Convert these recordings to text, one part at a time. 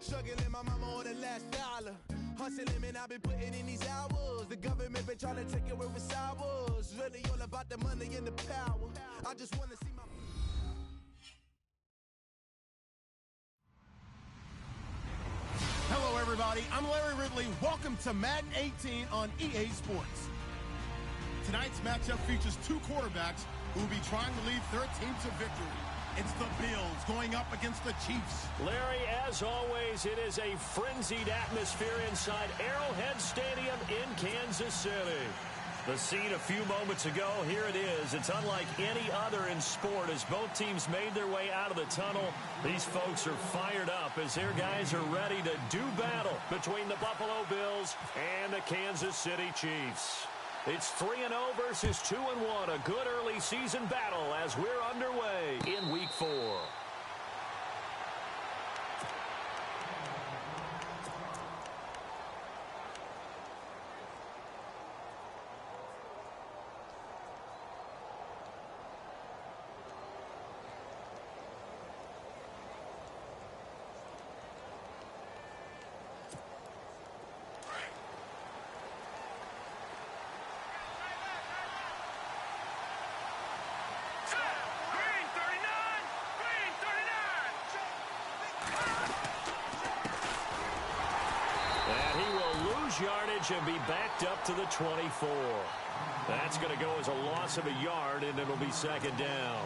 Struggling, my mama on the last dollar. Hustling, man, I've been putting in these hours. The government been trying to take away with sours. Really all about the money and the power. I just want to see my... Hello, everybody. I'm Larry Ridley. Welcome to Madden 18 on EA Sports. Tonight's matchup features two quarterbacks who will be trying to lead their team to victory. It's the Bills going up against the Chiefs. Larry, as always, it is a frenzied atmosphere inside Arrowhead Stadium in Kansas City. The scene a few moments ago, here it is. It's unlike any other in sport as both teams made their way out of the tunnel. These folks are fired up as their guys are ready to do battle between the Buffalo Bills and the Kansas City Chiefs. It's 3-0 versus 2-1, a good early season battle as we're underway in Week 4. Yardage and be backed up to the 24. That's going to go as a loss of a yard, and it'll be second down.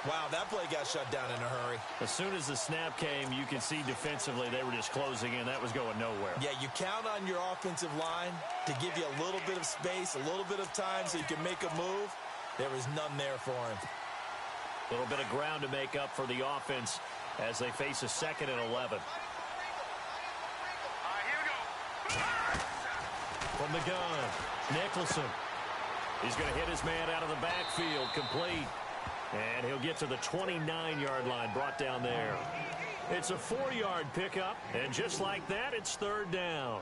Wow, that play got shut down in a hurry. As soon as the snap came, you could see defensively they were just closing in. That was going nowhere. Yeah, you count on your offensive line to give you a little bit of space, a little bit of time so you can make a move. There was none there for him. A little bit of ground to make up for the offense as they face a 2nd and 11. From the gun, Nicholson. He's going to hit his man out of the backfield, complete. And he'll get to the 29-yard line, brought down there. It's a 4-yard pickup, and just like that, it's third down.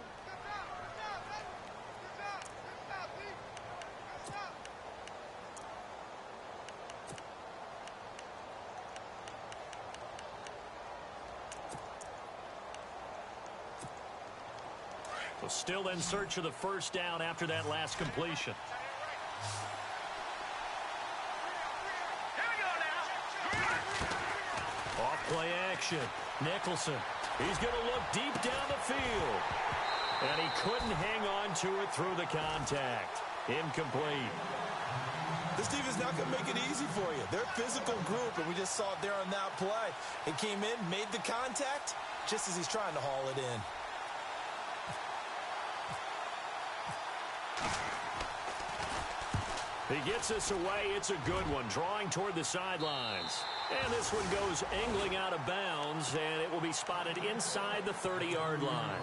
Well, still in search of the first down after that last completion. Off play action. Nicholson. He's going to look deep down the field. And he couldn't hang on to it through the contact. Incomplete. This team is not going to make it easy for you. They're a physical group, and we just saw it there on that play. It came in, made the contact, just as he's trying to haul it in. He gets this away. It's a good one, drawing toward the sidelines. And this one goes angling out of bounds, and it will be spotted inside the 30-yard line.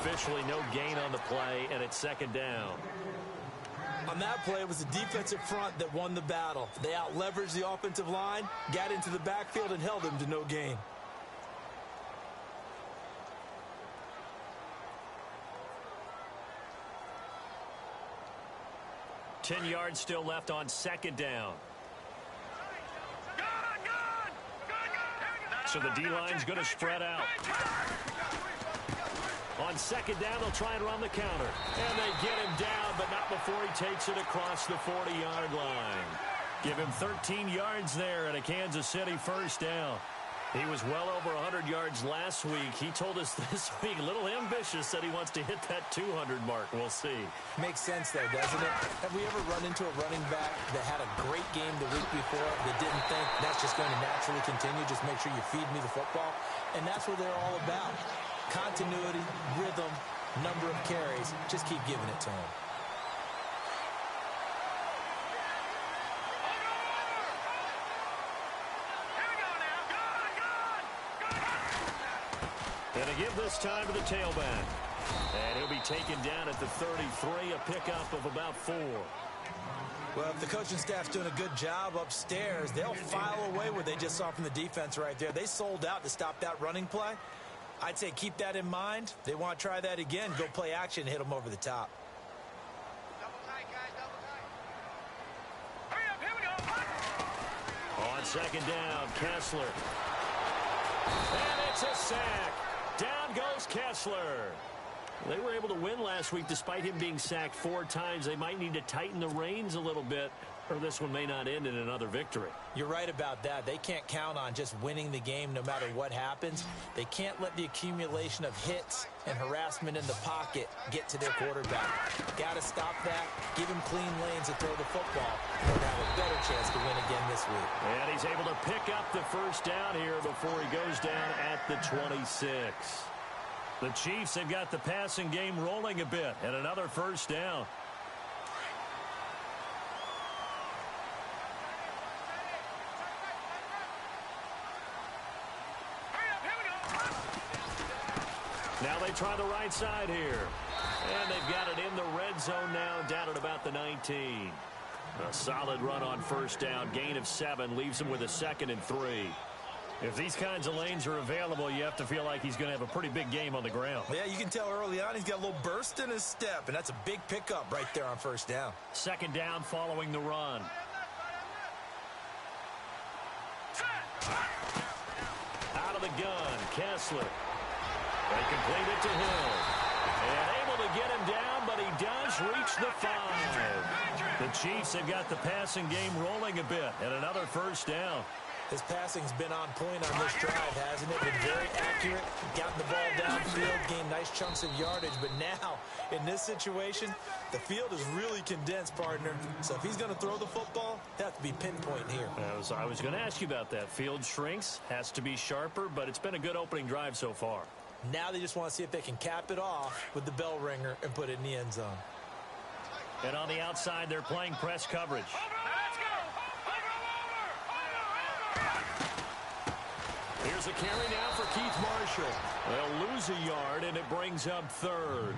Officially no gain on the play, and it's second down. On that play, it was the defensive front that won the battle. They out-leveraged the offensive line, got into the backfield, and held them to no gain. Ten yards still left on second down. So the D-line's going to spread out. On second down, they'll try and run the counter. And they get him down, but not before he takes it across the 40-yard line. Give him 13 yards there and a Kansas City first down. He was well over 100 yards last week. He told us this week, a little ambitious, that he wants to hit that 200 mark. We'll see. Makes sense, though, doesn't it? Have we ever run into a running back that had a great game the week before that didn't think that's just going to naturally continue? Just make sure you feed me the football. And that's what they're all about. Continuity, rhythm, number of carries. Just keep giving it to him. And to give this time to the tailback. And he'll be taken down at the 33, a pickup of about 4. Well, if the coaching staff's doing a good job upstairs, they'll file away what they just saw from the defense right there. They sold out to stop that running play. I'd say keep that in mind. They want to try that again. Go play action, hit them over the top. Double tight, guys, double tight. Hurry up, here we go. On second down, Kessler. And it's a sack. Down goes Kessler. They were able to win last week despite him being sacked 4 times. They might need to tighten the reins a little bit, or this one may not end in another victory. You're right about that. They can't count on just winning the game no matter what happens. They can't let the accumulation of hits and harassment in the pocket get to their quarterback. Got to stop that. Give him clean lanes to throw the football. They'll have a better chance to win again this week. And he's able to pick up the first down here before he goes down at the 26. The Chiefs have got the passing game rolling a bit, and another first down. Now they try the right side here. And they've got it in the red zone now, down at about the 19. A solid run on first down. Gain of 7 leaves him with a 2nd and 3. If these kinds of lanes are available, you have to feel like he's going to have a pretty big game on the ground. Yeah, you can tell early on he's got a little burst in his step, and that's a big pickup right there on first down. Second down following the run. Out of the gun, Kessler. They complete it to Hill. And able to get him down, but he does reach the 5. The Chiefs have got the passing game rolling a bit, and another first down. His passing's been on point on this drive, hasn't it? Been very accurate, gotten the ball downfield, gained nice chunks of yardage. But now, in this situation, the field is really condensed, partner. So if he's going to throw the football, he'll have to be pinpoint here. I was going to ask you about that. Field shrinks, has to be sharper, but it's been a good opening drive so far. Now they just want to see if they can cap it off with the bell ringer and put it in the end zone. And on the outside, they're playing press coverage. Here's a carry now for Keith Marshall. They'll lose a yard, and it brings up 3rd.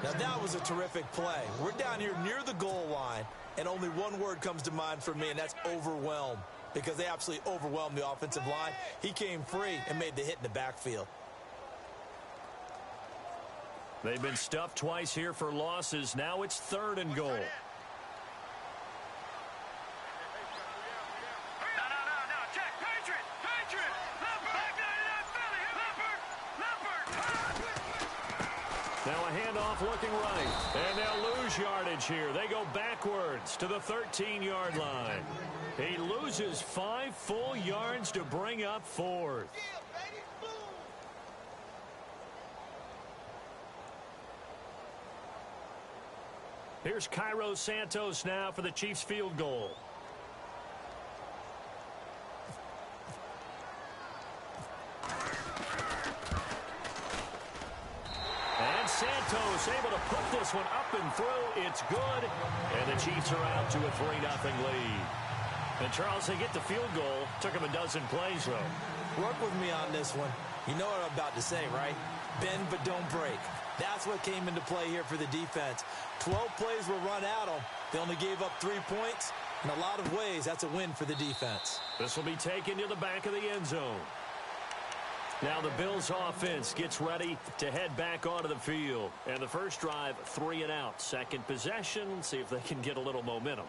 Now, that was a terrific play. We're down here near the goal line, and only one word comes to mind for me, and that's overwhelm, because they absolutely overwhelmed the offensive line. He came free and made the hit in the backfield. They've been stuffed twice here for losses. Now it's 3rd and goal. Now a handoff looking right. And they'll lose yardage here. They go backwards to the 13-yard line. He loses 5 full yards to bring up 4th. Here's Cairo Santos now for the Chiefs field goal. And Santos able to put this one up and through. It's good. And the Chiefs are out to a 3-0 lead. And Charles, they get the field goal. Took him a dozen plays, though. Work with me on this one. You know what I'm about to say, right? Bend but don't break. That's what came into play here for the defense. 12 plays were run at them. They only gave up 3 points. In a lot of ways, that's a win for the defense. This will be taken to the back of the end zone. Now the Bills offense gets ready to head back onto the field. And the first drive, 3 and out. Second possession, see if they can get a little momentum.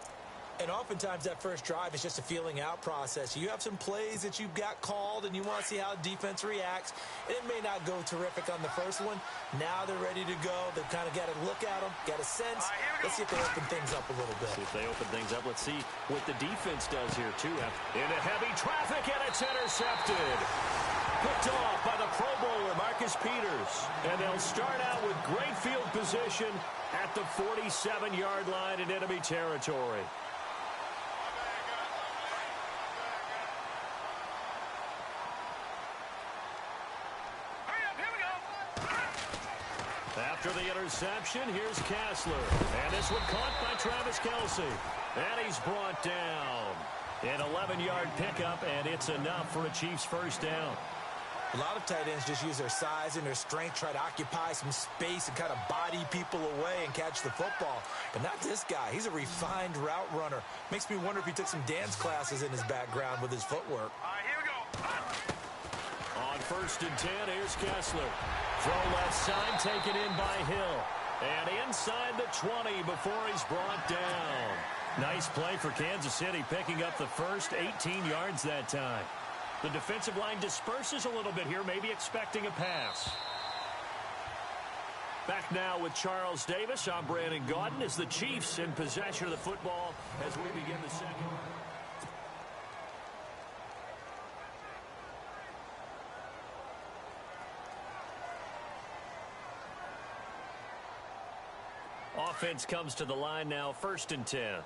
And oftentimes that first drive is just a feeling out process. You have some plays that you've got called and you want to see how the defense reacts. It may not go terrific on the first one. Now they're ready to go. They've kind of got to look at them, got a sense. Let's see if they open things up a little bit. See if they open things up. Let's see what the defense does here, too. Into heavy traffic, and it's intercepted. Picked off by the Pro Bowler, Marcus Peters. And they'll start out with great field position at the 47-yard line in enemy territory. After the interception, here's Kessler. And this one caught by Travis Kelce. And he's brought down. An 11-yard pickup, and it's enough for a Chiefs first down. A lot of tight ends just use their size and their strength, try to occupy some space and kind of body people away and catch the football. But not this guy. He's a refined route runner. Makes me wonder if he took some dance classes in his background with his footwork. All right, here we go. On 1st and 10, here's Kessler. Throw left side, taken in by Hill. And inside the 20 before he's brought down. Nice play for Kansas City, picking up the first 18 yards that time. The defensive line disperses a little bit here, maybe expecting a pass. Back now with Charles Davis. I'm Brandon Gaudin as the Chiefs in possession of the football as we begin the second. Offense comes to the line now, 1st and 10.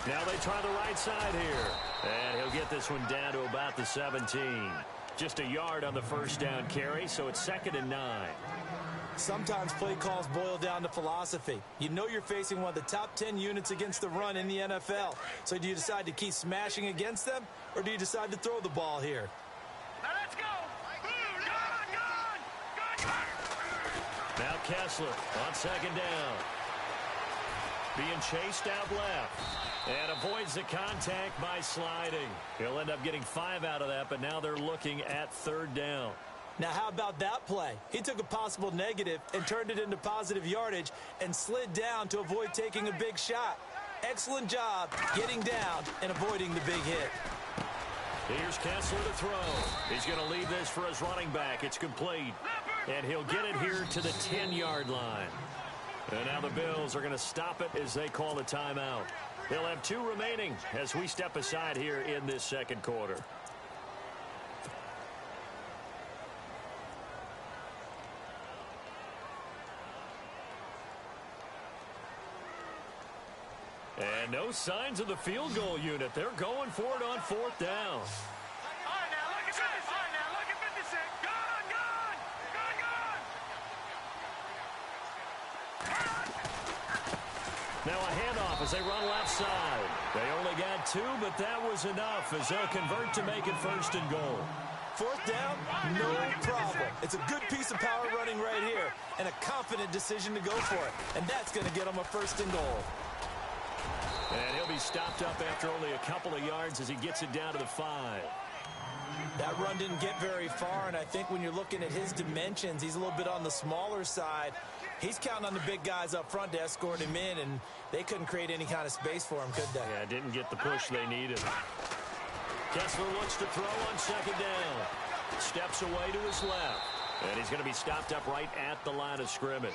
Now they try the right side here. And he'll get this one down to about the 17. Just a yard on the first down carry, so it's 2nd and 9. Sometimes play calls boil down to philosophy. You know you're facing one of the top 10 units against the run in the NFL. So do you decide to keep smashing against them, or do you decide to throw the ball here? Now let's go. Now Kessler on 2nd down. Being chased out left. And avoids the contact by sliding. He'll end up getting 5 out of that, but now they're looking at 3rd down. Now, how about that play? He took a possible negative and turned it into positive yardage and slid down to avoid taking a big shot. Excellent job getting down and avoiding the big hit. Here's Kessler to throw. He's going to leave this for his running back. It's complete. And he'll get it here to the 10-yard line. And now the Bills are going to stop it as they call a timeout. They'll have 2 remaining as we step aside here in this second quarter. And no signs of the field goal unit. They're going for it on 4th down. All right, now look at this. All right, now look at 56. Gone. Now a handoff as they run left side. They only got 2, but that was enough as they'll convert to make it 1st and goal. 4th down, no problem. It's a good piece of power running right here and a confident decision to go for it. And that's going to get them a 1st and goal. And he'll be stopped up after only a couple of yards as he gets it down to the 5. That run didn't get very far, and I think when you're looking at his dimensions, he's a little bit on the smaller side. He's counting on the big guys up front to escort him in, and they couldn't create any kind of space for him, could they? Yeah, didn't get the push they needed. Kessler looks to throw on 2nd down. Steps away to his left. And he's going to be stopped up right at the line of scrimmage.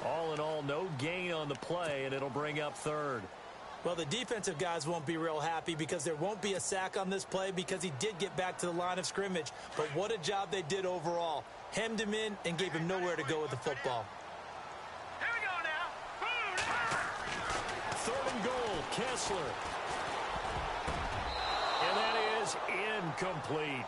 All in all, no gain on the play, and it'll bring up 3rd. Well, the defensive guys won't be real happy because there won't be a sack on this play because he did get back to the line of scrimmage. But what a job they did overall. Hemmed him in and gave him nowhere to go with the football. Here we go now. 3rd and goal, Kessler. And that is incomplete.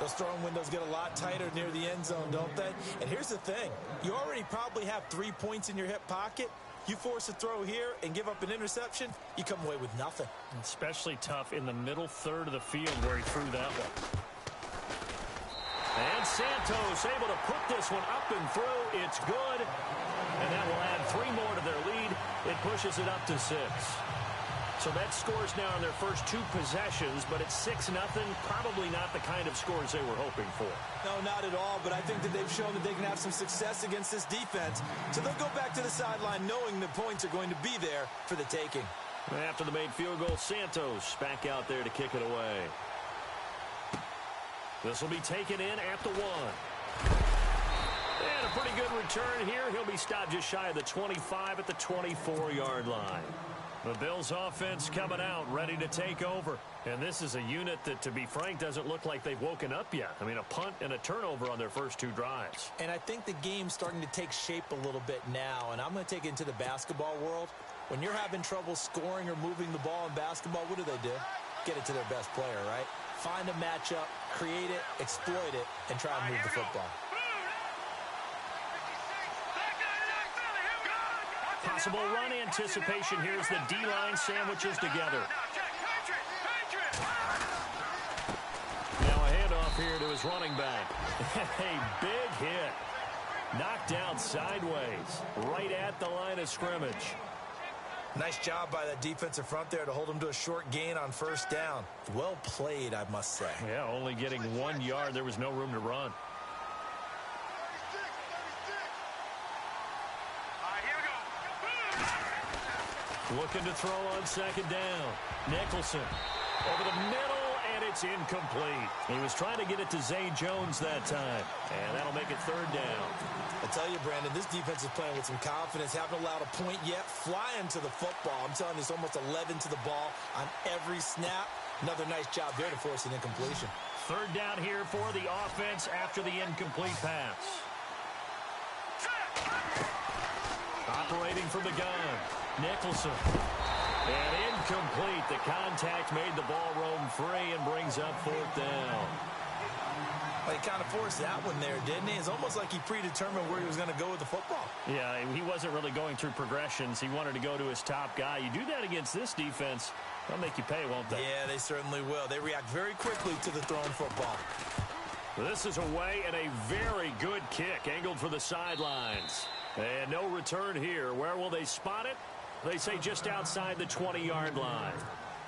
Those throwing windows get a lot tighter near the end zone, don't they? And here's the thing. You already probably have 3 points in your hip pocket. You force a throw here and give up an interception, you come away with nothing. Especially tough in the middle 3rd of the field where he threw that one. And Santos able to put this one up and through. It's good. And that will add 3 more to their lead. It pushes it up to 6. So that scores now in their first 2 possessions, but it's 6-0. Probably not the kind of scores they were hoping for. No, not at all, but I think that they've shown that they can have some success against this defense. So they'll go back to the sideline knowing the points are going to be there for the taking. After the made field goal, Santos back out there to kick it away. This will be taken in at the 1. And a pretty good return here. He'll be stopped just shy of the 25 at the 24-yard line. The Bills offense coming out, ready to take over. And this is a unit that, to be frank, doesn't look like they've woken up yet. I mean, a punt and a turnover on their first 2 drives. And I think the game's starting to take shape a little bit now. And I'm going to take it into the basketball world. When you're having trouble scoring or moving the ball in basketball, what do? Get it to their best player, right? Find a matchup, create it, exploit it, and try and move the football. Possible run anticipation here as the D-line sandwiches together. Now a handoff here to his running back. A big hit. Knocked out sideways, right at the line of scrimmage. Nice job by that defensive front there to hold him to a short gain on first down. Well played, I must say. Yeah, only getting 1 yard. There was no room to run. Looking to throw on second down. Nicholson over the middle, and it's incomplete. He was trying to get it to Zay Jones that time, and that'll make it third down. I tell you, Brandon, this defense is playing with some confidence. Haven't allowed a point yet. Flying to the football. I'm telling you, it's almost 11 to the ball on every snap. Another nice job there to force an incompletion. Third down here for the offense after the incomplete pass. Operating from the gun. Nicholson. And incomplete. The contact made the ball roam free and brings up fourth down. Well, he kind of forced that one there, didn't he? It's almost like he predetermined where he was going to go with the football. Yeah, he wasn't really going through progressions. He wanted to go to his top guy. You do that against this defense, they'll make you pay, won't they? Yeah, they certainly will. They react very quickly to the thrown football. This is away and a very good kick angled for the sidelines. And no return here. Where will they spot it? They say just outside the 20-yard line.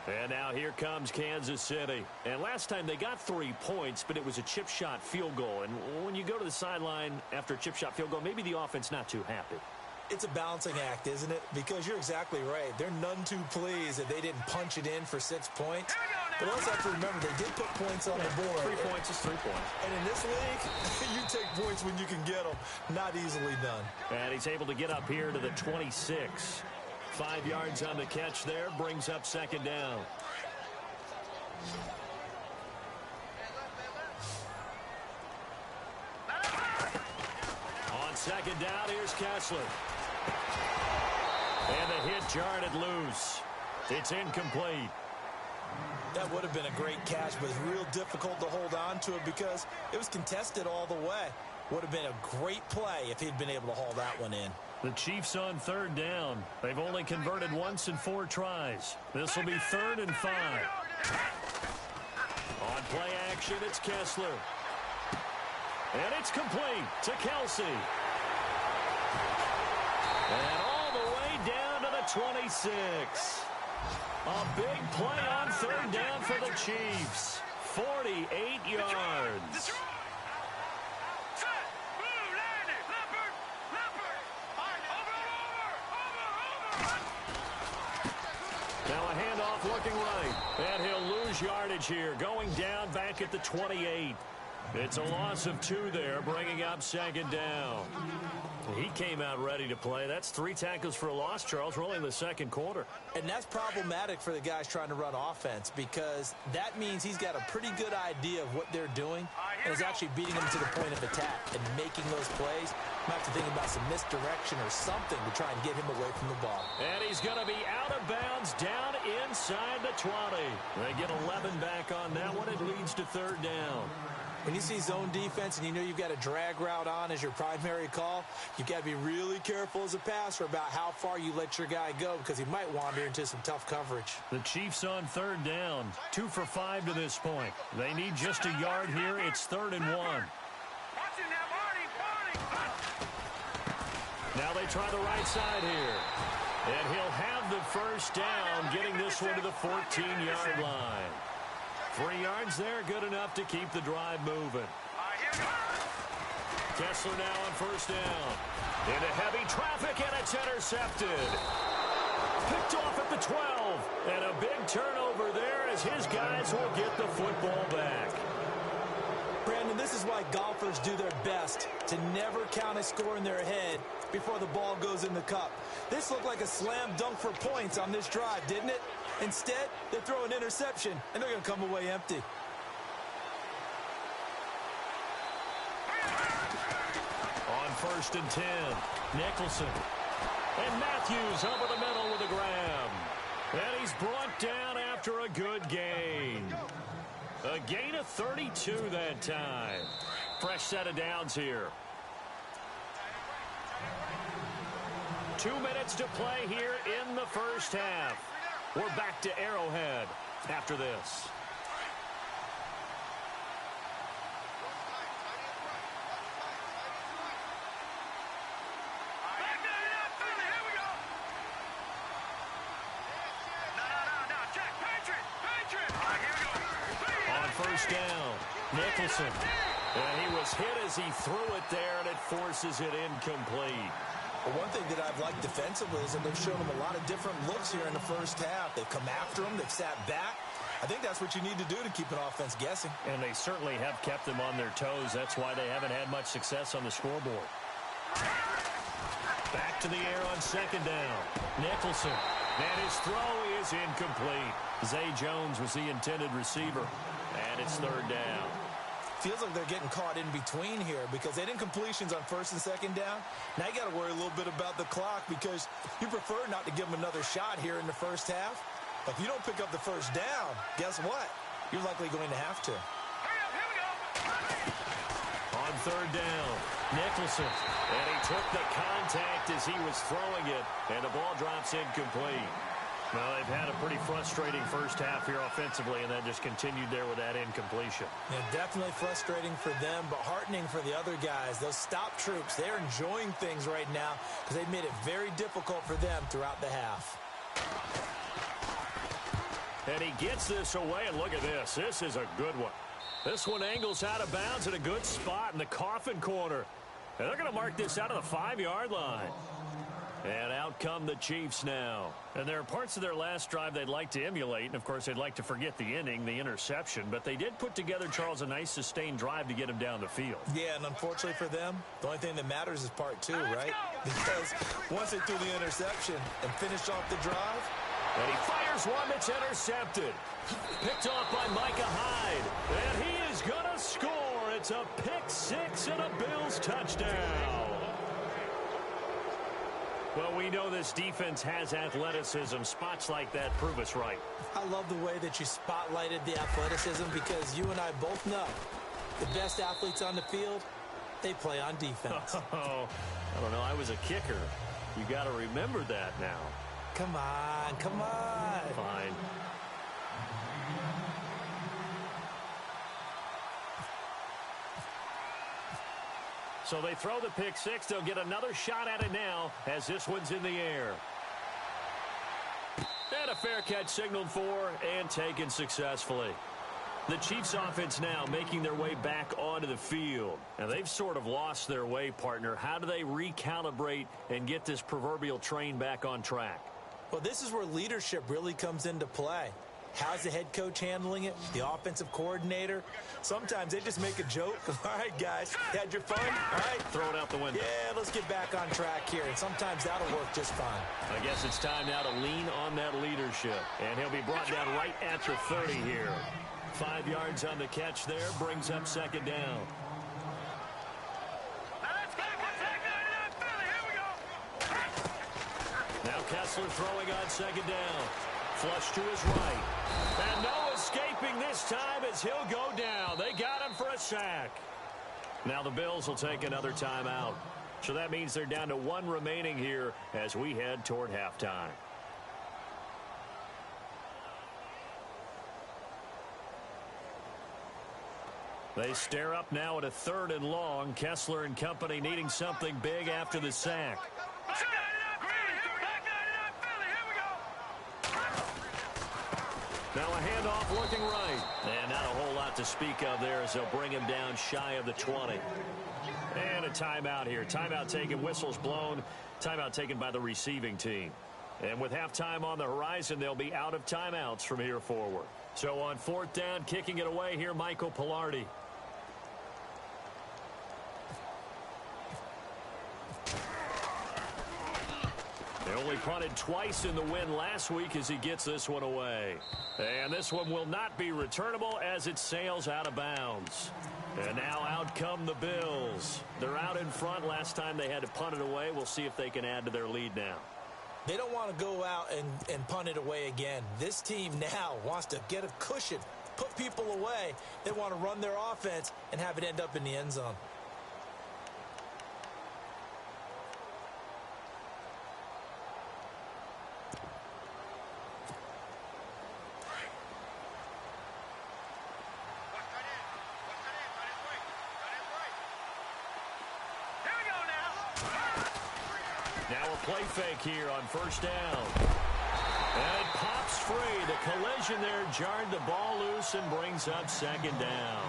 And now here comes Kansas City. And last time they got 3 points, but it was a chip shot field goal. And when you go to the sideline after a chip shot field goal, maybe the offense not too happy. It's a balancing act, isn't it? Because you're exactly right. They're none too pleased that they didn't punch it in for 6 points. But also have to remember they did put points on the board. 3 points is 3 points. And in this league, you take points when you can get them. Not easily done. And he's able to get up here to the 26. 5 yards on the catch there, brings up second down. On second down, here's Kessler. And the hit jarred it loose. It's incomplete. That would have been a great catch, but it's real difficult to hold on to it because it was contested all the way. Would have been a great play if he'd been able to haul that one in. The Chiefs on third down. They've only converted once in 4 tries. This will be 3rd and 5. On play action, it's Kessler. And it's complete to Kelsey. And all the way down to the 26. A big play on third down for the Chiefs. 48 yards. Now a handoff looking right. And he'll lose yardage here. Going down back at the 28. It's a loss of 2 there, bringing up second down. He came out ready to play. That's 3 tackles for a loss, Charles. We're only in the second quarter. And that's problematic for the guys trying to run offense because that means he's got a pretty good idea of what they're doing and is actually beating them to the point of attack and making those plays. Might have to think about some misdirection or something to try and get him away from the ball. And he's going to be out of bounds down inside the 20. They get 11 back on that one. It leads to third down. When you see zone defense and you know you've got a drag route on as your primary call, you've got to be really careful as a passer about how far you let your guy go because he might wander into some tough coverage. The Chiefs on third down. 2 for 5 to this point. They need just a yard here. It's 3rd and 1. Now they try the right side here. And he'll have the first down, getting this one to the 14-yard line. 3 yards there, good enough to keep the drive moving. Kessler now on first down. Into heavy traffic, and it's intercepted. Picked off at the 12. And a big turnover there as his guys will get the football back. Brandon, this is why golfers do their best to never count a score in their head before the ball goes in the cup. This looked like a slam dunk for points on this drive, didn't it? Instead, they throw an interception, and they're going to come away empty. On 1st and 10, Nicholson. And Matthews over the middle with a grab. And he's brought down after a good gain. A gain of 32 that time. Fresh set of downs here. 2 minutes to play here in the first half. We're back to Arrowhead after this. On first down, Nicholson. And he was hit as he threw it there, and it forces it incomplete. Well, one thing that I've liked defensively is that they've shown him a lot of different looks here in the first half. They've come after him. They've sat back. I think that's what you need to do to keep an offense guessing. And they certainly have kept them on their toes. That's why they haven't had much success on the scoreboard. Back to the air on second down. Nicholson. And his throw is incomplete. Zay Jones was the intended receiver. And it's third down. Feels like they're getting caught in between here because they didn't completions on first and second down. Now you got to worry a little bit about the clock because you prefer not to give them another shot here in the first half. But if you don't pick up the first down, guess what? You're likely going to have to. On third down, Nicholson. And he took the contact as he was throwing it. And the ball drops incomplete. Well, they've had a pretty frustrating first half here offensively, and then just continued there with that incompletion. Yeah, definitely frustrating for them, but heartening for the other guys. Those stop troops, they're enjoying things right now because they've made it very difficult for them throughout the half. And he gets this away, and look at this. This is a good one. This one angles out of bounds at a good spot in the coffin corner. And they're going to mark this out of the 5-yard line. And out come the Chiefs now. And there are parts of their last drive they'd like to emulate. And, of course, they'd like to forget the inning, the interception. But they did put together, Charles, a nice sustained drive to get him down the field. Yeah, and unfortunately for them, the only thing that matters is part two, right? Because once they threw the interception and finished off the drive. And he fires one that's intercepted. Picked off by Micah Hyde. And he is going to score. It's a pick six and a Bills touchdown. Well, we know this defense has athleticism. Spots like that prove us right. I love the way that you spotlighted the athleticism because you and I both know the best athletes on the field, they play on defense. Oh, I don't know. I was a kicker. You got to remember that now. Come on, come on. Fine. So they throw the pick six. They'll get another shot at it now as this one's in the air. And a fair catch signaled for and taken successfully. The Chiefs offense now making their way back onto the field. And they've sort of lost their way, partner. How do they recalibrate and get this proverbial train back on track? Well, this is where leadership really comes into play. How's the head coach handling it? The offensive coordinator? Sometimes they just make a joke. All right, guys, you had your fun? All right. Throw it out the window. Yeah, let's get back on track here. And sometimes that'll work just fine. I guess it's time now to lean on that leadership. And he'll be brought down right at the 30 here. 5 yards on the catch there. Brings up second down. Now Kessler throwing on second down. Flush to his right. And no escaping this time as he'll go down. They got him for a sack. Now the Bills will take another timeout. So that means they're down to one remaining here as we head toward halftime. They stare up now at a 3rd and long. Kessler and company needing something big after the sack. Now a handoff looking right. And not a whole lot to speak of there as they'll bring him down shy of the 20. And a timeout here. Timeout taken, whistles blown. Timeout taken by the receiving team. And with halftime on the horizon, they'll be out of timeouts from here forward. So on 4th down, kicking it away here, Michael Pilardi. They only punted twice in the win last week as he gets this one away. And this one will not be returnable as it sails out of bounds. And now out come the Bills. They're out in front. Last time they had to punt it away. We'll see if they can add to their lead now. They don't want to go out and punt it away again. This team now wants to get a cushion, put people away. They want to run their offense and have it end up in the end zone. Now a play fake here on first down. And it pops free. The collision there jarred the ball loose and brings up second down.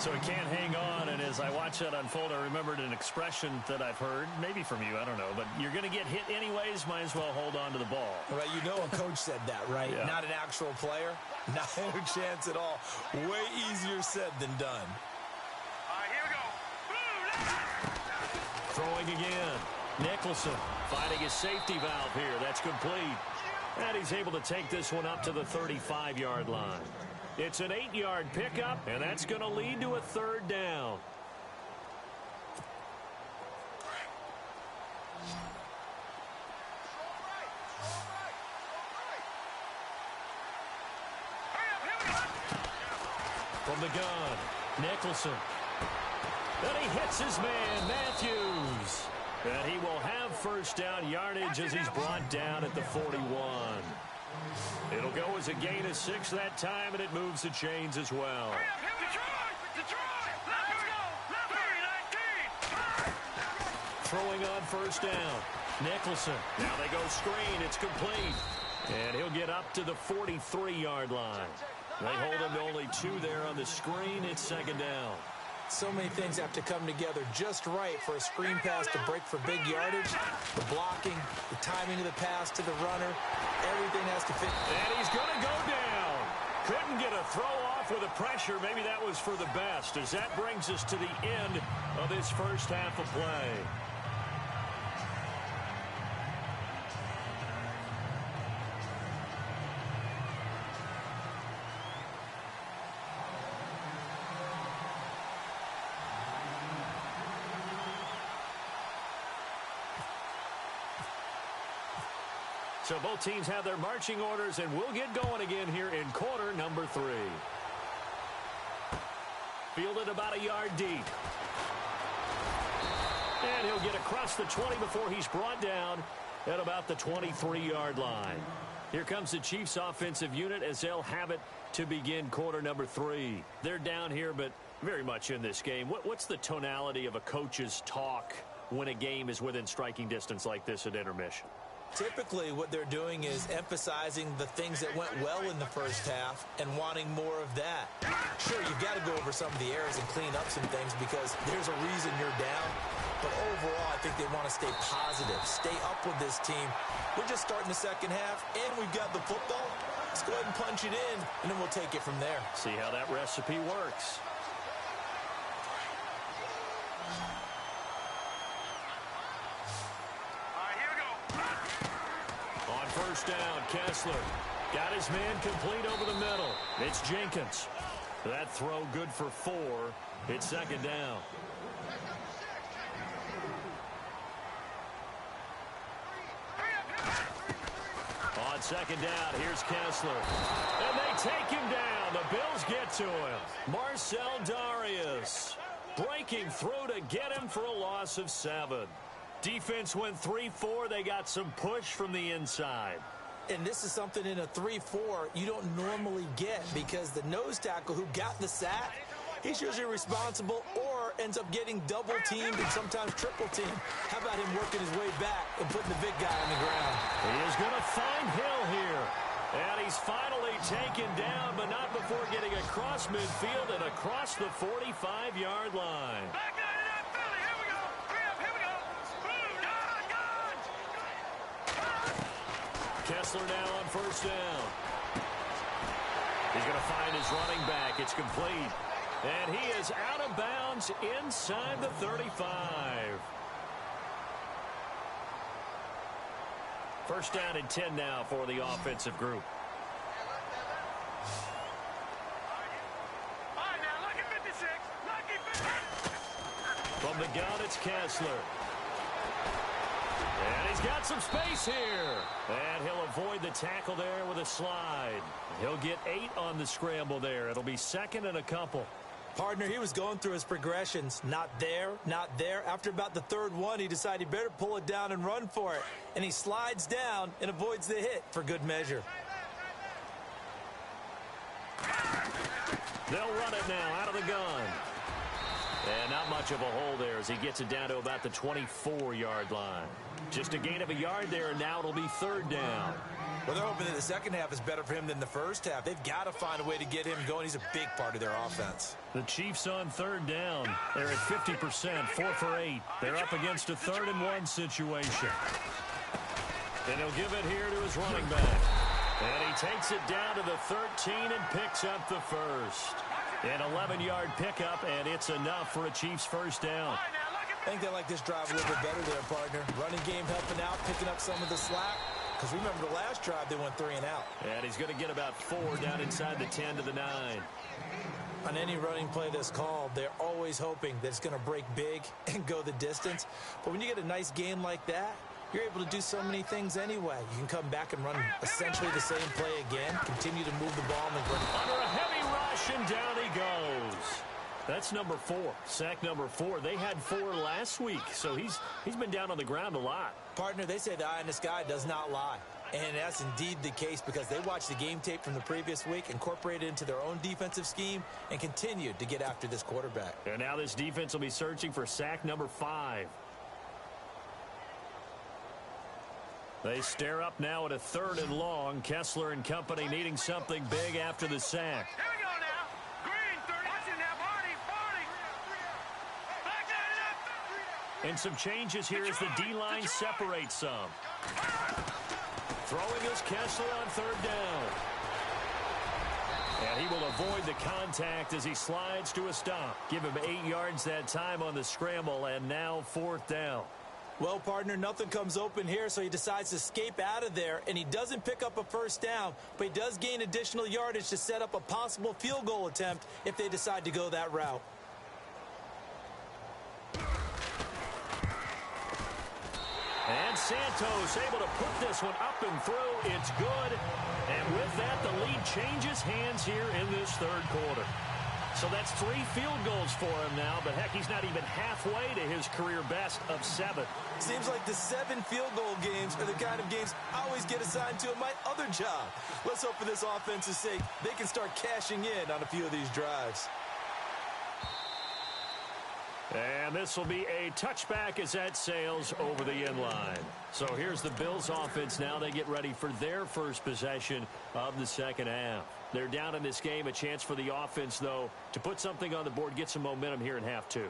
So he can't hang on, and as I watch that unfold, I remembered an expression that I've heard, maybe from you, I don't know, but you're going to get hit anyways, might as well hold on to the ball. Right, you know a coach said that, right? Yeah. Not an actual player. Not a chance at all. Way easier said than done. All right, here we go. Throwing again. Nicholson finding his safety valve here. That's complete. And he's able to take this one up to the 35-yard line. It's an 8-yard pickup, and that's going to lead to a third down. From the gun, Nicholson. Then he hits his man, Matthews. And he will have first down yardage as he's brought down at the 41. It'll go as a gain of 6 that time, and it moves the chains as well. Throwing on first down. Nicholson. Now they go screen. It's complete. And he'll get up to the 43-yard line. They hold him to only 2 there on the screen. It's second down. So many things have to come together just right for a screen pass to break for big yardage. The blocking, the timing of the pass to the runner, everything has to fit. And he's going to go down. Couldn't get a throw off with the pressure. Maybe that was for the best, as that brings us to the end of this first half of play. So both teams have their marching orders, and we'll get going again here in quarter number 3. Fielded about a yard deep. And he'll get across the 20 before he's brought down at about the 23-yard line. Here comes the Chiefs offensive unit as they'll have it to begin quarter number 3. They're down here, but very much in this game. What's the tonality of a coach's talk when a game is within striking distance like this at intermission? Typically, what they're doing is emphasizing the things that went well in the first half and wanting more of that. Sure, you've got to go over some of the errors and clean up some things because there's a reason you're down. But overall, I think they want to stay positive, stay up with this team. We're just starting the second half, and we've got the football. Let's go ahead and punch it in, and then we'll take it from there. See how that recipe works. First down, Kessler. Got his man complete over the middle. It's Jenkins. That throw good for 4. It's second down. On second down, here's Kessler. And they take him down. The Bills get to him. Marcel Darius breaking through to get him for a loss of 7. Defense went 3-4. They got some push from the inside. And this is something in a 3-4 you don't normally get because the nose tackle who got the sack, he's usually responsible or ends up getting double-teamed and sometimes triple-teamed. How about him working his way back and putting the big guy on the ground? He is going to find Hill here. And he's finally taken down, but not before getting across midfield and across the 45-yard line. Kessler now on first down. He's going to find his running back. It's complete. And he is out of bounds inside the 35. First down and 10 now for the offensive group. From the gun, it's Kessler. And he's got some space here. And he'll avoid the tackle there with a slide. He'll get 8 on the scramble there. It'll be second and a couple. Partner, he was going through his progressions. Not there, not there. After about the third one, he decided he better pull it down and run for it. And he slides down and avoids the hit for good measure. They'll run it now out of the gun. And not much of a hole there as he gets it down to about the 24-yard line. Just a gain of a yard there, and now it'll be third down. Well, they're hoping that the second half is better for him than the first half. They've got to find a way to get him going. He's a big part of their offense. The Chiefs on third down. They're at 50%, 4 for 8. They're up against a 3rd and 1 situation. And he'll give it here to his running back. And he takes it down to the 13 and picks up the first. An 11-yard pickup, and it's enough for a Chiefs first down. I think they like this drive a little bit better there, partner. Running game helping out, picking up some of the slack. Because remember the last drive, they went 3 and out. And he's going to get about 4 down inside the 10 to the 9. On any running play that's called, they're always hoping that it's going to break big and go the distance. But when you get a nice game like that, you're able to do so many things anyway. You can come back and run essentially the same play again, continue to move the ball on the ground. Under a heavy rush, and down he goes. That's number 4, sack number 4. They had 4 last week, so he's been down on the ground a lot. Partner, they say the eye in the sky does not lie. And that's indeed the case because they watched the game tape from the previous week, incorporated it into their own defensive scheme, and continued to get after this quarterback. And now this defense will be searching for sack number 5. They stare up now at a 3rd and long. Kessler and company needing something big after the sack. Here we go now. Green, 30. Watch it now, Barney. Back that up. And some changes here as the D-line separates some. Throwing is Kessler on 3rd down. And he will avoid the contact as he slides to a stop. Give him 8 yards that time on the scramble, and now 4th down. Well, partner, nothing comes open here, so he decides to escape out of there, and he doesn't pick up a first down, but he does gain additional yardage to set up a possible field goal attempt if they decide to go that route. And Santos able to put this one up and through. It's good. And with that, the lead changes hands here in this 3rd quarter. So that's 3 field goals for him now, but heck, he's not even halfway to his career best of 7. Seems like the 7 field goal games are the kind of games I always get assigned to in my other job. Let's hope for this offense's sake they can start cashing in on a few of these drives. And this will be a touchback as that sails over the end line. So here's the Bills offense now. They get ready for their first possession of the second half. They're down in this game. A chance for the offense, though, to put something on the board, get some momentum here in half 2.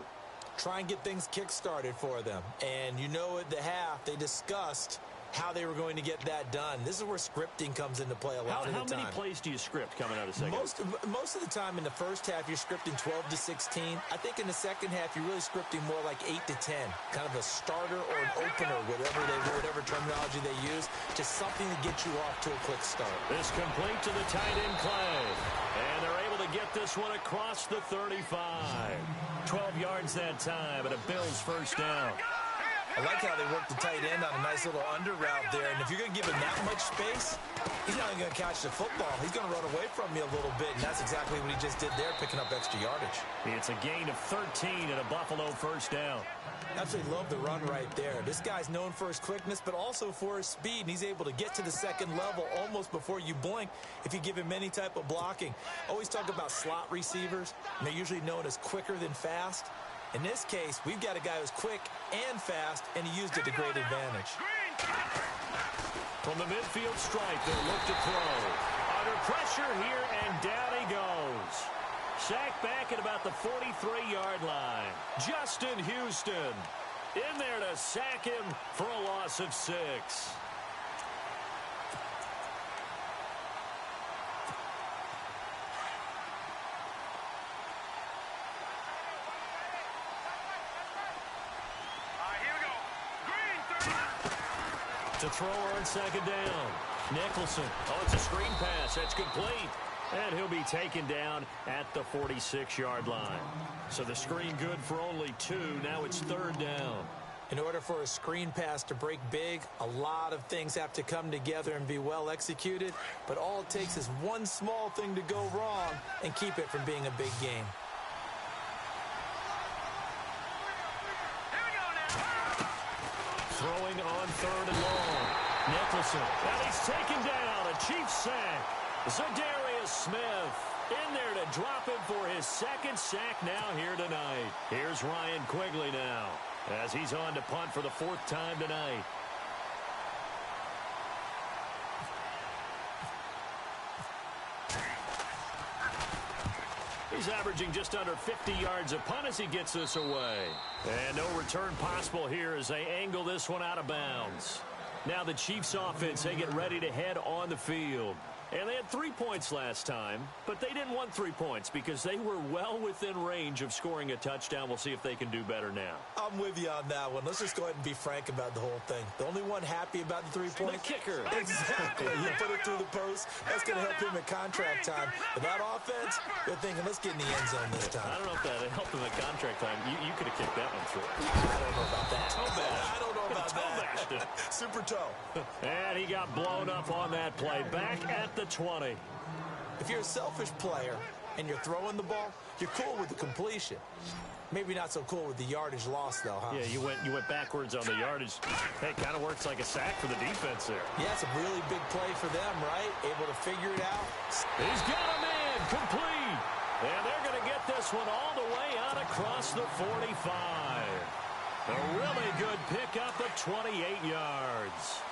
Try and get things kick-started for them. And you know at the half, they discussed how they were going to get that done. This is where scripting comes into play a lot of the time. How many plays do you script coming out of second? Most of the time in the first half, you're scripting 12 to 16. I think in the second half, you're really scripting more like 8 to 10. Kind of a starter or an opener, whatever terminology they use, just something to get you off to a quick start. This complete to the tight end Clay. And they're able to get this one across the 35. 12 yards that time, and a Bills first down. I like how they work the tight end on a nice little under route there. And if you're going to give him that much space, he's not even going to catch the football. He's going to run away from you a little bit, and that's exactly what he just did there, picking up extra yardage. It's a gain of 13 and a Buffalo first down. Absolutely love the run right there. This guy's known for his quickness, but also for his speed, and he's able to get to the second level almost before you blink if you give him any type of blocking. Always talk about slot receivers, and they're usually known as quicker than fast. In this case, we've got a guy who's quick and fast, and he used it to great advantage. From the midfield stripe, they'll look to throw. Under pressure here, and down he goes. Sacked back at about the 43-yard line. Justin Houston in there to sack him for a loss of 6. To throw on second down. Nicholson. Oh, it's a screen pass. That's complete. And he'll be taken down at the 46-yard line. So the screen good for only 2. Now it's 3rd down. In order for a screen pass to break big, a lot of things have to come together and be well executed. But all it takes is one small thing to go wrong and keep it from being a big game. Throwing on 3rd and long. Nicholson. And he's taken down. A Chiefs sack. Zadarius Smith In there to drop him for his second sack now here tonight. Here's Ryan Quigley now as he's on to punt for the fourth time tonight. He's averaging just under 50 yards a punt as he gets this away. And no return possible here as they angle this one out of bounds. Now the Chiefs offense, they get ready to head on the field. And they had 3 points last time, but they didn't want 3 points because they were well within range of scoring a touchdown. We'll see if they can do better now. I'm with you on that one. Let's just go ahead and be frank about the whole thing. The only one happy about the 3 points? The kicker. Exactly. You put it through the post. That's going to help him in contract time. But that offense, they're thinking, let's get in the end zone this time. I don't know if that helped him in contract time. You could have kicked that one through. I don't know about that. Toe bash. I don't know about that. Super toe. And he got blown up on that play. Back at the 20. If you're a selfish player and you're throwing the ball, you're cool with the completion. Maybe not so cool with the yardage loss, though, huh? Yeah, you went backwards on the yardage. Hey, kind of works like a sack for the defense there. Yeah, it's a really big play for them, right? Able to figure it out. He's got a man complete. And they're going to get this one all the way out across the 45. A really good pickup of 28 yards.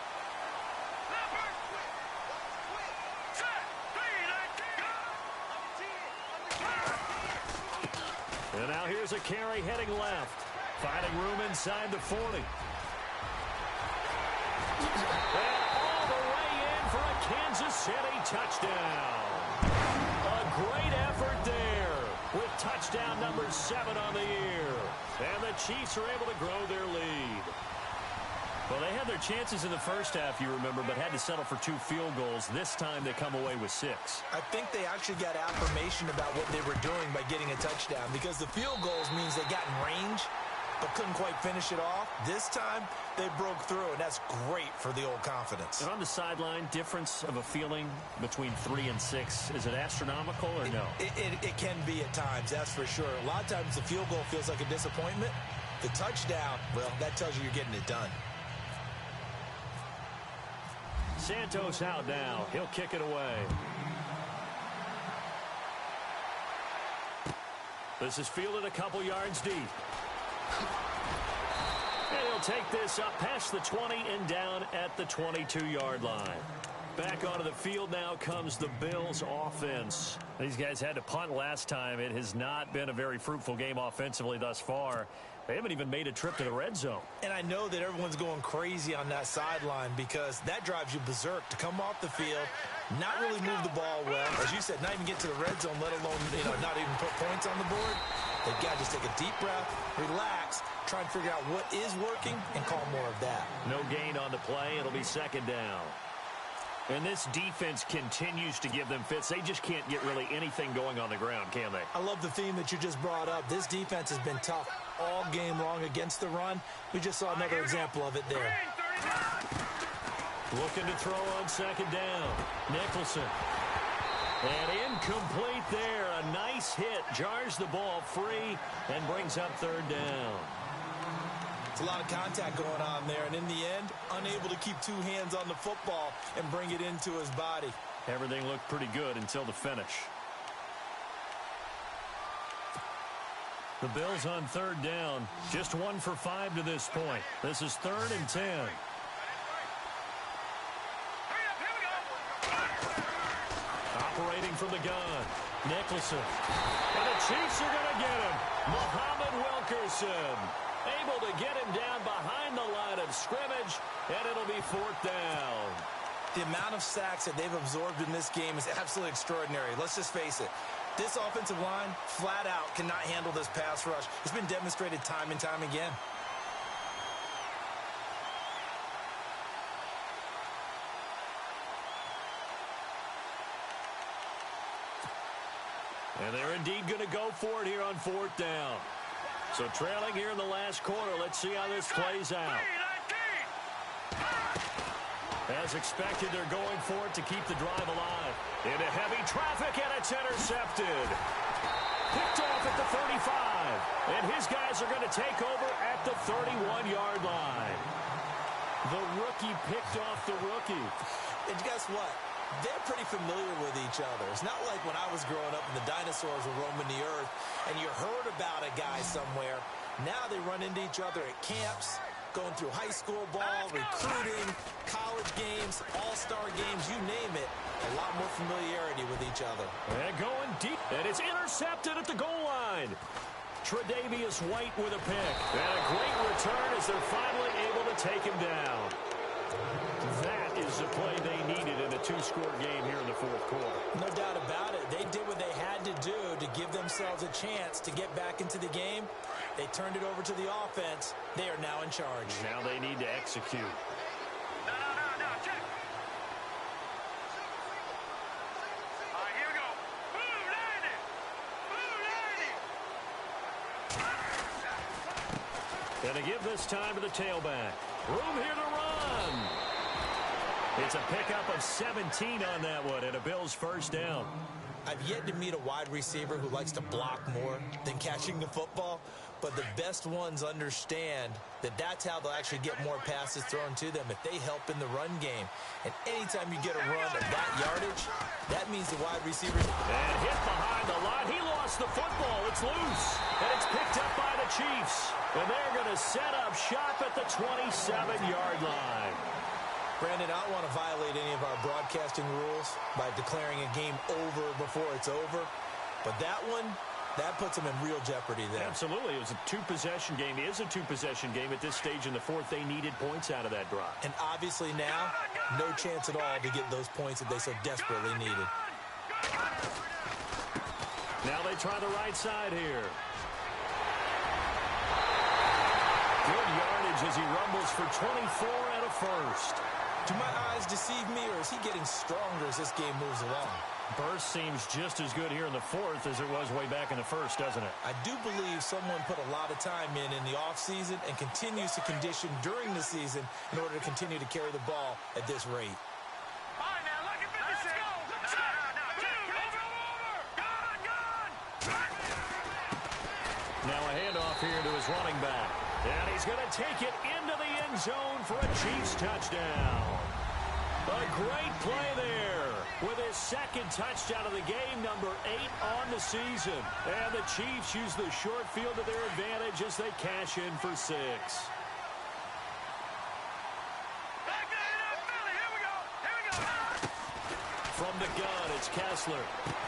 And now here's a carry heading left. Finding room inside the 40. And all the way in for a Kansas City touchdown. A great effort there with touchdown number 7 on the year. And the Chiefs are able to grow their lead. Well, they had their chances in the first half, you remember, but had to settle for 2 field goals. This time they come away with 6. I think they actually got affirmation about what they were doing by getting a touchdown because the field goals means they got in range but couldn't quite finish it off. This time they broke through, and that's great for the old confidence. And on the sideline, difference of a feeling between 3 and 6, is it astronomical or no? It can be at times, that's for sure. A lot of times the field goal feels like a disappointment. The touchdown, well, that tells you you're getting it done. Santos out now. He'll kick it away. This is fielded a couple yards deep. And he'll take this up past the 20 and down at the 22-yard line. Back onto the field now comes the Bills offense. These guys had to punt last time. It has not been a very fruitful game offensively thus far. They haven't even made a trip to the red zone. And I know that everyone's going crazy on that sideline because that drives you berserk to come off the field, not really move the ball well. As you said, not even get to the red zone, let alone not even put points on the board. They've got to just take a deep breath, relax, try and figure out what is working, and call more of that. No gain on the play. It'll be second down. And this defense continues to give them fits. They just can't get really anything going on the ground, can they? I love the theme that you just brought up. This defense has been tough all game long against the run. We just saw another example of it there. Looking to throw on second down. Nicholson. And incomplete there. A nice hit. Jars the ball free and brings up third down. It's a lot of contact going on there, and in the end, unable to keep 2 hands on the football and bring it into his body. Everything looked pretty good until the finish. The Bills on third down, just 1 for 5 to this point. This is 3rd and 10. Operating from the gun, Nicholson. And the Chiefs are going to get him. Muhammad Wilkerson. Able to get him down behind the line of scrimmage, and it'll be 4th down. The amount of sacks that they've absorbed in this game is absolutely extraordinary. Let's just face it. This offensive line, flat out, cannot handle this pass rush. It's been demonstrated time and time again. And they're indeed going to go for it here on 4th down. So trailing here in the last quarter. Let's see how this plays out. As expected, they're going for it to keep the drive alive. Into heavy traffic, and it's intercepted. Picked off at the 35. And his guys are going to take over at the 31-yard line. The rookie picked off the rookie. And guess what? They're pretty familiar with each other. It's not like when I was growing up and the dinosaurs were roaming the earth and you heard about a guy somewhere. Now they run into each other at camps, going through high school ball, recruiting, college games, all-star games, you name it. A lot more familiarity with each other. And going deep, and it's intercepted at the goal line. Tre'Davious White with a pick. And a great return as they're finally able to take him down. That is the play they needed in a two-score game here in the fourth quarter. No doubt about it. They did what they had to do to give themselves a chance to get back into the game. They turned it over to the offense. They are now in charge. Now they need to execute. No, check. All right, here we go. Boom, 90. Boom, 90. And to give this time to the tailback. Room here to run. It's a pickup of 17 on that one, and a Bills first down. I've yet to meet a wide receiver who likes to block more than catching the football, but the best ones understand that that's how they'll actually get more passes thrown to them if they help in the run game. And anytime you get a run of that yardage, that means the wide receivers... And hit behind the line. He lost the football. It's loose. And it's picked up by the Chiefs. And they're going to set up shop at the 27-yard line. Brandon, I don't want to violate any of our broadcasting rules by declaring a game over before it's over. But that one, that puts them in real jeopardy there. Absolutely. It was a two-possession game. It is a two-possession game at this stage in the fourth. They needed points out of that drive. And obviously now, no chance at all to get those points that they so desperately needed. Now they try the right side here. Good yardage as he rumbles for 24 and a first. Do my eyes deceive me, or is he getting stronger as this game moves along? Burst seems just as good here in the fourth as it was way back in the first, doesn't it? I do believe someone put a lot of time in the offseason and continues to condition during the season in order to continue to carry the ball at this rate. All right, now, look at 56. Let's go. Now a handoff here to his running back. And he's going to take it into the end zone for a Chiefs touchdown. A great play there with his second touchdown of the game, number 8 on the season. And the Chiefs use the short field to their advantage as they cash in for 6. From the gun, it's Kessler.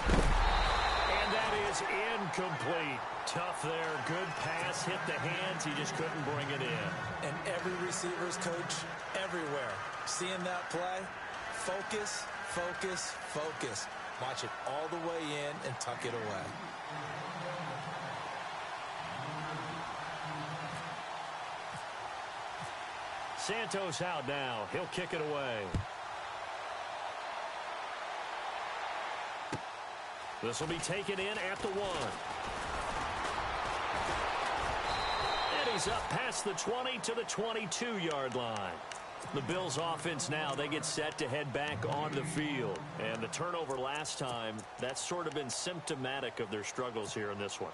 And that is incomplete. Tough there. Good pass. Hit the hands. He just couldn't bring it in. And every receiver's coach everywhere. Seeing that play, focus, focus, focus. Watch it all the way in and tuck it away. Santos out now. He'll kick it away. This will be taken in at the 1. And he's up past the 20 to the 22-yard line. The Bills offense now, they get set to head back on the field. And the turnover last time, that's sort of been symptomatic of their struggles here in this one.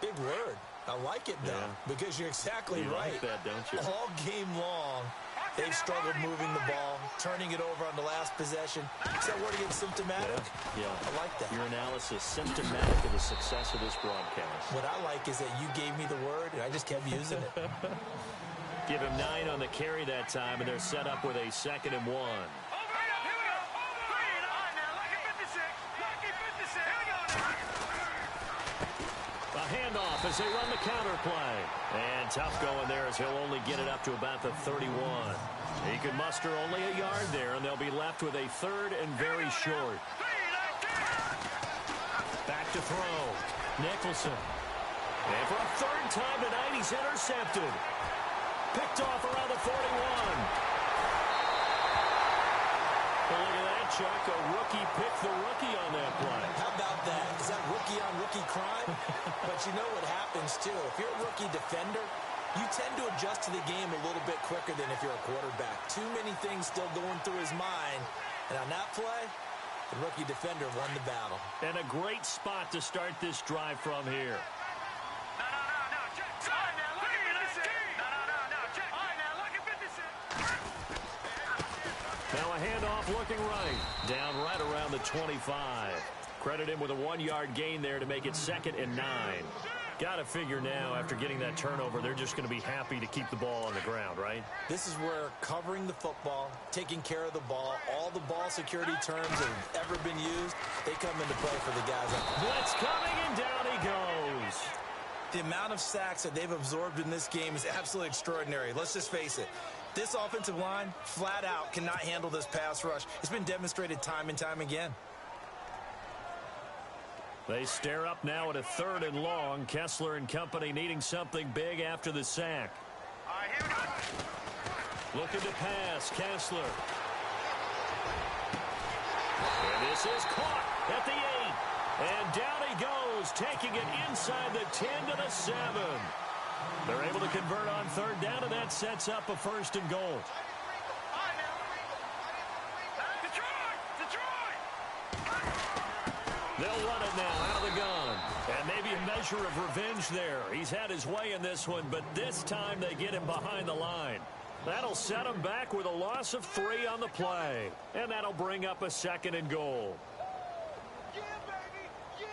Big word. I like it, though, because you're exactly right. You like that, don't you? All game long, they've struggled moving the ball, turning it over on the last possession. Is that word again, symptomatic? Yeah. I like that. Your analysis, symptomatic of the success of this broadcast. What I like is that you gave me the word, and I just kept using it. Give him 9 on the carry that time, and they're set up with a 2nd and 1. A handoff as they run the counter play. And tough going there as he'll only get it up to about the 31. He can muster only a yard there, and they'll be left with a 3rd and very short. Back to throw. Nicholson. And for a 3rd time tonight, he's intercepted. Picked off around the 41. Well, look at that, Chuck. A rookie picked the rookie on that play. How about that? Is that rookie-on-rookie crime? But you know what happens, too. If you're a rookie defender, you tend to adjust to the game a little bit quicker than if you're a quarterback. Too many things still going through his mind. And on that play, the rookie defender won the battle. And a great spot to start this drive from here. Now a handoff Off looking right. Down right around the 25. Credit him with a 1-yard gain there to make it 2nd and 9. Got to figure now, after getting that turnover, they're just going to be happy to keep the ball on the ground, right? This is where covering the football, taking care of the ball, all the ball security terms that have ever been used, they come into play for the guys. Blitz coming, and down he goes. The amount of sacks that they've absorbed in this game is absolutely extraordinary. Let's just face it. This offensive line, flat out, cannot handle this pass rush. It's been demonstrated time and time again. They stare up now at a 3rd and long. Kessler and company needing something big after the sack. All right, here we go. Looking to pass, Kessler. And this is caught at the 8. And down he goes, taking it inside the 10 to the 7. They're able to convert on 3rd down, and that sets up a 1st and goal. They'll run it now out of the gun. And maybe a measure of revenge there. He's had his way in this one, but this time they get him behind the line. That'll set him back with a loss of 3 on the play. And that'll bring up a 2nd and goal. Yeah, baby, yeah.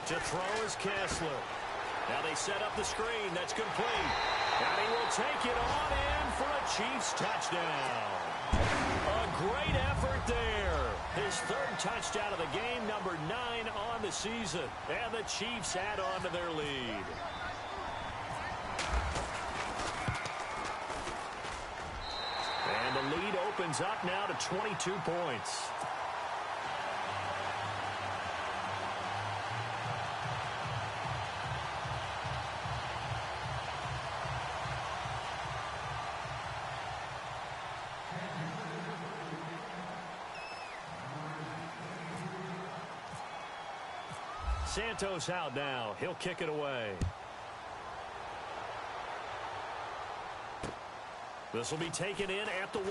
To throw is Kessler. Now they set up the screen. That's complete. And he will take it on in for a Chiefs touchdown. A great effort there. His 3rd touchdown of the game, number 9 on the season. And the Chiefs add on to their lead. And the lead opens up now to 22 points. Santos out now. He'll kick it away. This will be taken in at the 1.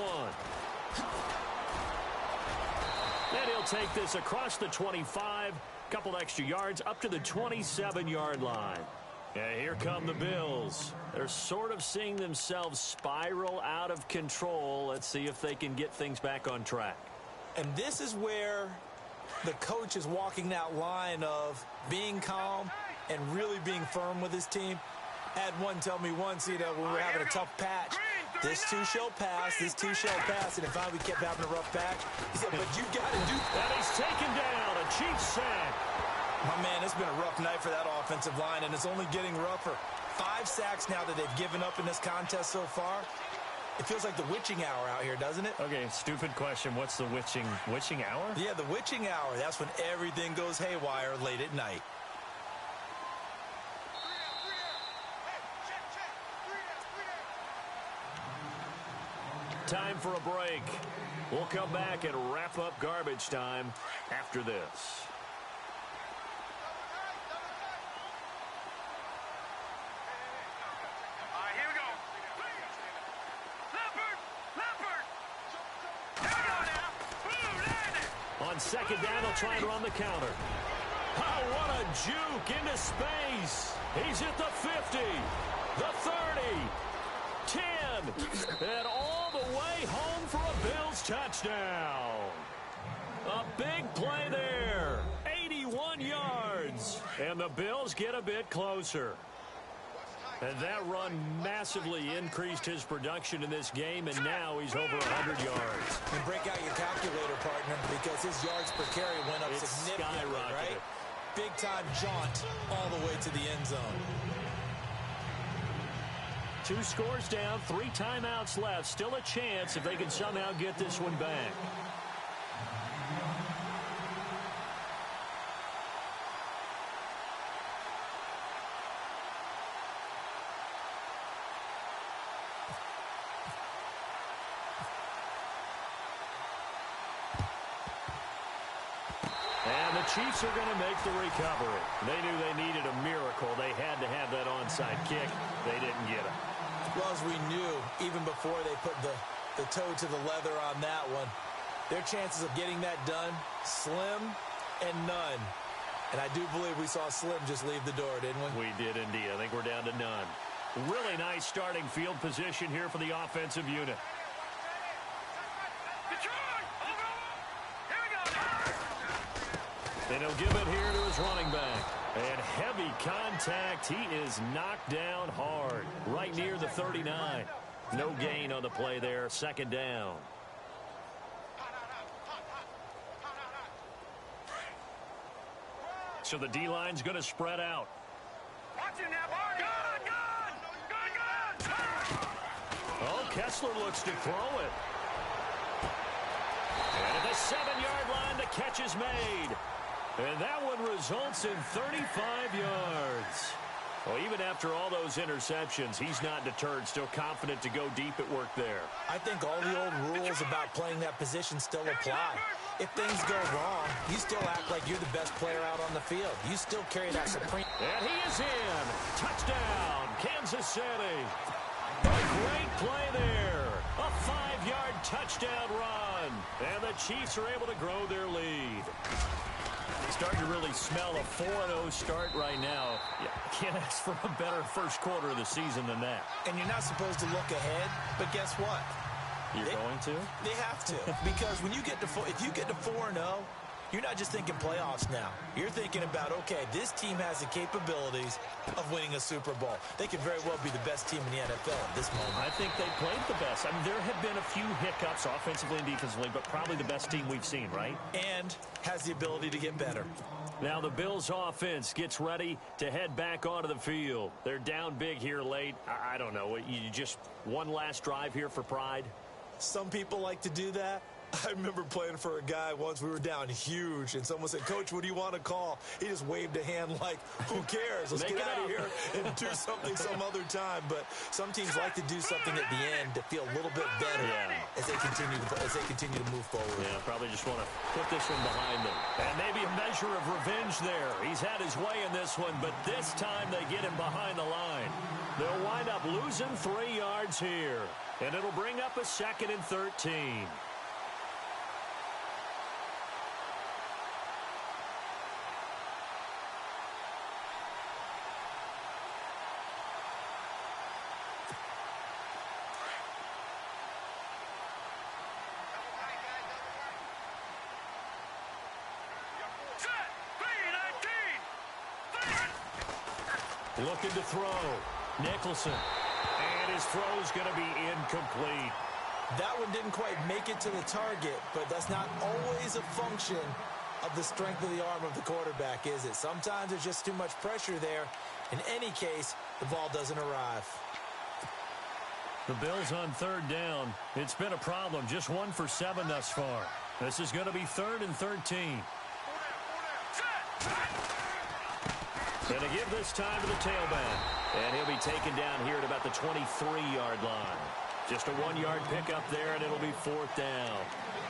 And he'll take this across the 25. Couple extra yards up to the 27-yard line. And here come the Bills. They're sort of seeing themselves spiral out of control. Let's see if they can get things back on track. And this is where the coach is walking that line of being calm and really being firm with his team. Had one tell me once, when we were having a tough patch, this too shall pass, this too shall pass, and if we kept having a rough patch, he said, but you got to do that. And he's taken down, a Chiefs sack. My man, it's been a rough night for that offensive line, and it's only getting rougher. 5 sacks now that they've given up in this contest so far. It feels like the witching hour out here, doesn't it? Okay, stupid question. What's the witching hour? Yeah, the witching hour. That's when everything goes haywire late at night. Time for a break. We'll come back and wrap up garbage time after this. On 2nd down, they'll try and run the counter. Oh, what a juke into space. He's at the 50, the 30, 10, and all the way home for a Bills touchdown. A big play there, 81 yards, and the Bills get a bit closer. And that run massively increased his production in this game, and now he's over 100 yards. And break out your calculator, partner, because his yards per carry went up significantly, right? Big-time jaunt all the way to the end zone. 2 scores down, 3 timeouts left. Still a chance if they can somehow get this one back. And the Chiefs are going to make the recovery. They knew they needed a miracle. They had to have that onside kick. They didn't get it. Well, as we knew, even before they put the toe to the leather on that one, their chances of getting that done, slim and none. And I do believe we saw Slim just leave the door, didn't we? We did indeed. I think we're down to none. Really nice starting field position here for the offensive unit. And he'll give it here to his running back. And heavy contact. He is knocked down hard, right near the 39. No gain on the play there. Second down. So the D-line's going to spread out. Watch him now, boy. Gun! Oh, Kessler looks to throw it. And at the 7-yard line, the catch is made. And that one results in 35 yards. Well, even after all those interceptions, he's not deterred, still confident to go deep at work there. I think all the old rules about playing that position still apply. If things go wrong, you still act like you're the best player out on the field. You still carry that supreme... And he is in. Touchdown, Kansas City. A great play there. A 5-yard touchdown run. And the Chiefs are able to grow their lead. Starting to really smell a 4-0 start right now. You can't ask for a better first quarter of the season than that. And you're not supposed to look ahead, but guess what? You're going to? They have to. Because when you get to if you get to 4-0, you're not just thinking playoffs now. You're thinking about, okay, this team has the capabilities of winning a Super Bowl. They could very well be the best team in the NFL at this moment. I think they played the best. I mean, there have been a few hiccups offensively and defensively, but probably the best team we've seen, right? And has the ability to get better. Now the Bills offense gets ready to head back onto the field. They're down big here late. I don't know. You just one last drive here for pride? Some people like to do that. I remember playing for a guy once. We were down huge, and someone said, "Coach, what do you want to call?" He just waved a hand like, who cares? Let's get out of here and do something some other time. But some teams like to do something at the end to feel a little bit better as they continue to move forward. Yeah, probably just want to put this one behind them. And maybe a measure of revenge there. He's had his way in this one, but this time they get him behind the line. They'll wind up losing 3 yards here, and it'll bring up a 2nd and 13. Looking to throw. Nicholson. And his throw's going to be incomplete. That one didn't quite make it to the target, but that's not always a function of the strength of the arm of the quarterback, is it? Sometimes there's just too much pressure there. In any case, the ball doesn't arrive. The Bills on 3rd down. It's been a problem. Just 1 for 7 thus far. This is going to be 3rd and 13. And to give this time to the tailback. And he'll be taken down here at about the 23-yard line. Just a 1-yard pickup there, and it'll be 4th down.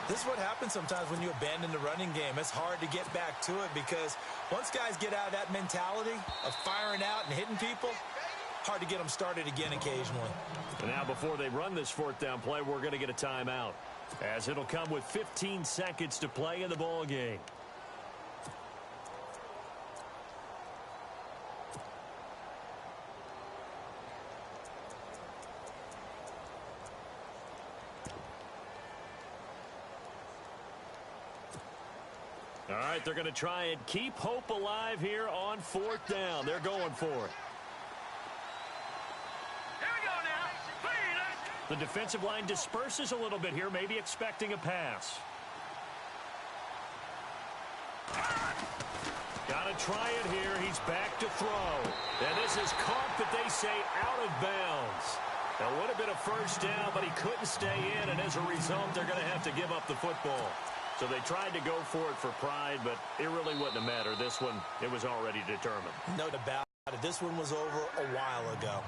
This is what happens sometimes when you abandon the running game. It's hard to get back to it because once guys get out of that mentality of firing out and hitting people, hard to get them started again occasionally. And now before they run this 4th down play, we're going to get a timeout, as it'll come with 15 seconds to play in the ball game. All right, they're going to try and keep hope alive here on 4th down. They're going for it. Here we go now. The defensive line disperses a little bit here, maybe expecting a pass. Got to try it here. He's back to throw. And this is caught, but they say out of bounds. That would have been a 1st down, but he couldn't stay in, and as a result, they're going to have to give up the football. So they tried to go for it for pride, but it really wouldn't have mattered. This one, it was already determined. No doubt about it. This one was over a while ago.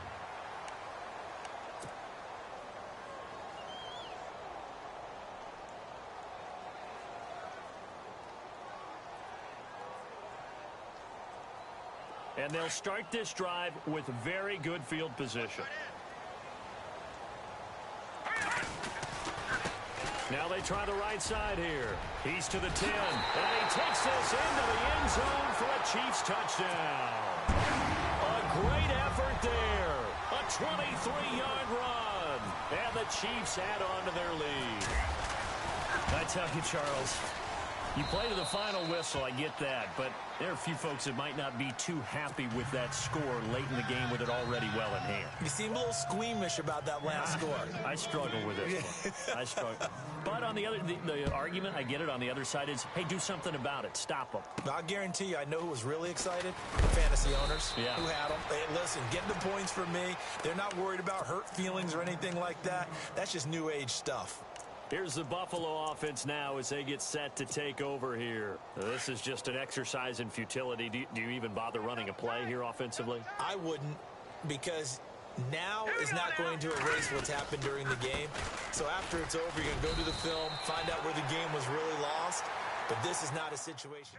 And they'll start this drive with very good field position. Now they try the right side here. He's to the 10, and he takes this into the end zone for a Chiefs touchdown. A great effort there. A 23-yard run. And the Chiefs add on to their lead. I tell you, Charles, you play to the final whistle, I get that, but there are a few folks that might not be too happy with that score late in the game with it already well in hand. You seem a little squeamish about that last score. I struggle with this one. I struggle. But on the other, the argument, I get it, on the other side is, hey, do something about it. Stop them. I guarantee you, I know who was really excited. Fantasy owners who had them. Hey, listen, getting the points for me. They're not worried about hurt feelings or anything like that. That's just new age stuff. Here's the Buffalo offense now as they get set to take over here. This is just an exercise in futility. Do you even bother running a play here offensively? I wouldn't, because now is not going to erase what's happened during the game. So after it's over, you're going to go to the film, find out where the game was really lost. But this is not a situation.